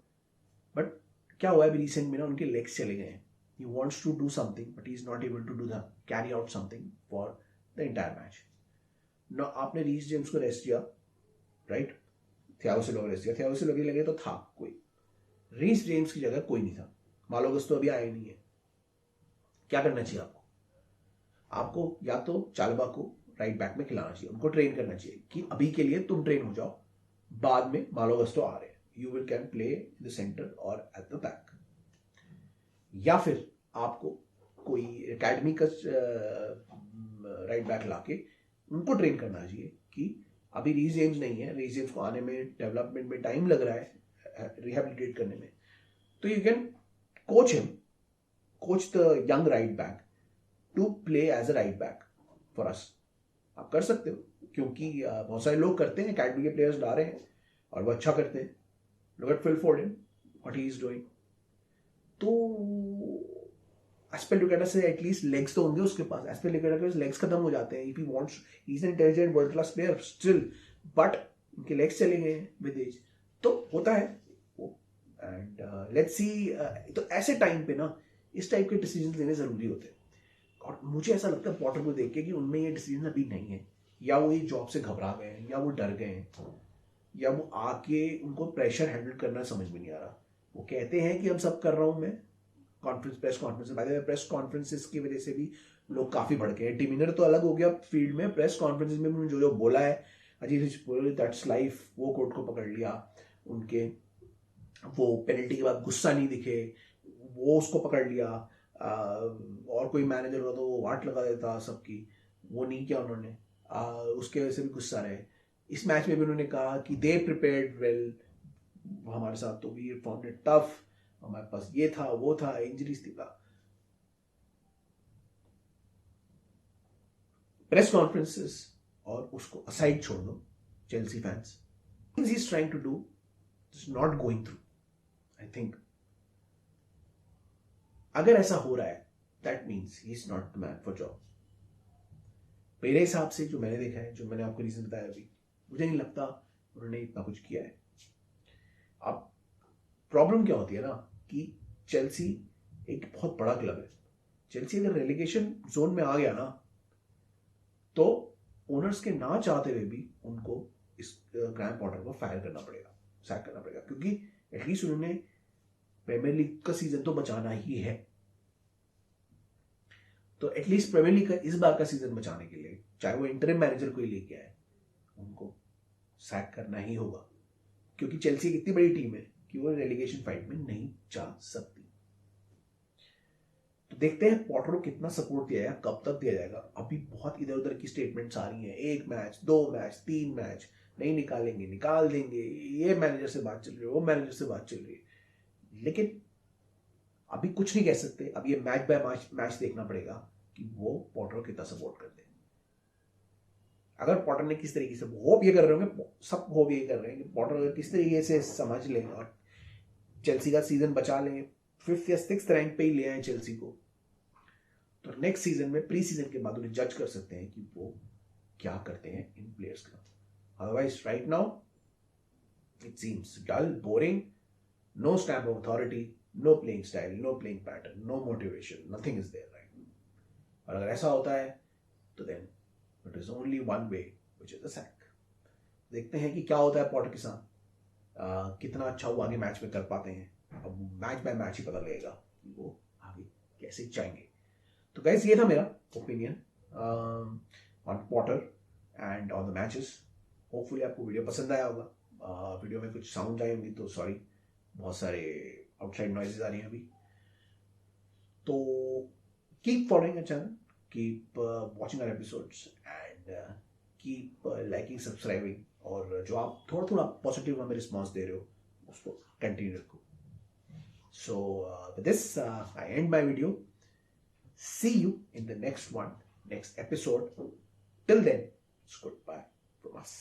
But क्या हुआ है अभी रिसेंट में ना, उनके लेग्स चले गए हैं। he wants to do something but he is not able to do the carry out something for the entire match। ना आपने रीस जेम्स को रेस्ट किया, राइट, थियागो सिल्वा को रेस्ट किया, थियागो सिल्वा के लगे तो था कोई, रीस जेम्स की जगह कोई नहीं था, मालो गस्तो अभी आया नहीं है। क्या करना चाहिए आपको? आपको या तो चालबा को राइट बैक में खिलाना चाहिए, उनको ट्रेन करना चाहिए कि अभी के लिए तुम ट्रेन हो जाओ, बाद में मालो गस्तो आ रहे हैं, you will can play in the centre और एट द बैक। या फिर आपको कोई एकेडमी का राइट बैक लाके उनको ट्रेन करना चाहिए कि अभी रीस जेम्स नहीं है, रीस जेम्स को आने में, डेवलपमेंट में टाइम लग रहा है, रिहेबिलिटेट करने में, तो you can coach him, coach the young right back to play as a right back for us. आप कर सकते हो, क्योंकि बहुत सारे लोग करते हैं, अकेडमी के प्लेयर्स ला रहे हैं और वो अच्छा करते हैं। Look at Phil Foden, what he is doing. तो एस्पिलिकुएटा से एटलीस्ट लेग्स तो होंगे उसके पास, एस्पिलिकुएटा के लेग्स खत्म हो जाते हैं, if he wants, he is an intelligent world class player still, but उनके लेग्स चले गए हैं विद एज, तो होता है वो। एंड लेट्स सी, तो ऐसे टाइम पे ना इस टाइप के डिसीजन लेने जरूरी होते हैं, और मुझे ऐसा लगता है पॉटर को देख के कि उनमें ये डिसीजन अभी नहीं है, या वो ये जॉब से घबरा गए हैं, या वो डर गए हैं, या वो आके उनको प्रेशर हैंडल करना समझ में नहीं आ रहा। वो कहते हैं कि हम सब कर रहा हूं मैं, conference, press conference, bye the way press conferences की वजह से भी लोग काफी भड़के हैं। डिमीनर तो अलग हो गया फील्ड में, प्रेस कॉन्फ्रेंसेस में भी जो जो बोला है, अजीत दैट्स लाइफ, वो कोर्ट को पकड़ लिया उनके, वो पेनल्टी के बाद गुस्सा नहीं दिखे, वो उसको पकड़ लिया, और कोई मैनेजर होता तो वो वाट लगा देता सबकी, वो नहीं किया उन्होंने, उसके वजह से भी गुस्सा रहे। इस मैच में भी उन्होंने कहा कि दे प्रिपेयर्ड वेल, हमारे साथ तो वी फाउंड इट टफ, हमारे पास ये था वो था, इंजरीज थी का। प्रेस कॉन्फ्रेंसेस और उसको असाइड छोड़ दो, Chelsea fans, he is trying to do is not going through. I think अगर ऐसा हो रहा है, that means he is not the man for job. मेरे हिसाब से जो मैंने देखा है, जो मैंने आपको रीजन बताया अभी, मुझे नहीं लगता उन्होंने इतना कुछ किया है। अब प्रॉब्लम क्या होती है ना कि चेल्सी एक बहुत बड़ा क्लब है, चेल्सी अगर रेलीगेशन जोन में आ गया ना, तो ओनर्स के ना चाहते हुए भी उनको इस ग्रैम पॉटर को फायर करना पड़ेगा, सैक करना पड़ेगा, क्योंकि एटलीस्ट उन्होंने प्रीमियर लीग का सीजन तो बचाना ही है। तो एटलीस्ट प्रीमियर लीग का इस बार का सीजन बचाने के लिए, चाहे वो इंटरिम मैनेजर को ही लेके आए, उनको सैक करना ही होगा, क्योंकि चेल्सी एक इतनी बड़ी टीम है कि वो रेलीगेशन फाइट में नहीं जा सकती। तो देखते हैं पॉटर को कितना सपोर्ट दिया जाएगा, कब तक दिया जाएगा। अभी बहुत इधर उधर की स्टेटमेंट्स आ रही हैं, 1 मैच 2 मैच 3 मैच नहीं निकालेंगे, निकाल देंगे, ये मैनेजर से बात चल रही है, वो मैनेजर से बात चल रही है, लेकिन अभी कुछ नहीं कह सकते। अब ये मैच बाय मैच देखना पड़ेगा कि वो पॉटर को कितना सपोर्ट कर दे। अगर पॉटर ने किस तरीके से, होप ये कर रहे होंगे, सब होप ये कर रहे हैं कि पॉटर अगर किस तरीके से समझ लें और चेल्सी का सीजन बचा लें, 5th या 6th रैंक पे ही ले आए चेल्सी को, तो नेक्स्ट सीजन में, प्री सीजन के बाद उन्हें जज कर सकते हैं कि वो क्या करते हैं इन प्लेयर्स का। Otherwise right now it seems dull, boring, no stamp of authority, no playing style, no playing pattern, no motivation, nothing is there right. और अगर ऐसा होता है तो then it is only one way, which is the sack. देखते हैं कि क्या होता है पॉटर के साथ, कितना अच्छा वो आगे मैच में कर पाते हैं। अब मैच बाय मैच ही पता लगेगा कि वो आगे कैसे जाएंगे। तो गाइस, ये था मेरा opinion on Potter and on the matches. Hopefully आपको वीडियो पसंद आया होगा। वीडियो में कुछ साउंड आए होंगे तो सॉरी, बहुत सारे आउटसाइड नॉइजेस आ रही हैं अभी। तो keep following our channel, keep watching our episodes and keep liking, subscribing, और जो आप थोड़ा थोड़ा पॉजिटिव हमें रिस्पॉन्स दे रहे हो उसको कंटिन्यू रखो। So with this I and my video. See you in the next one, next episode. Till then, it's goodbye from us.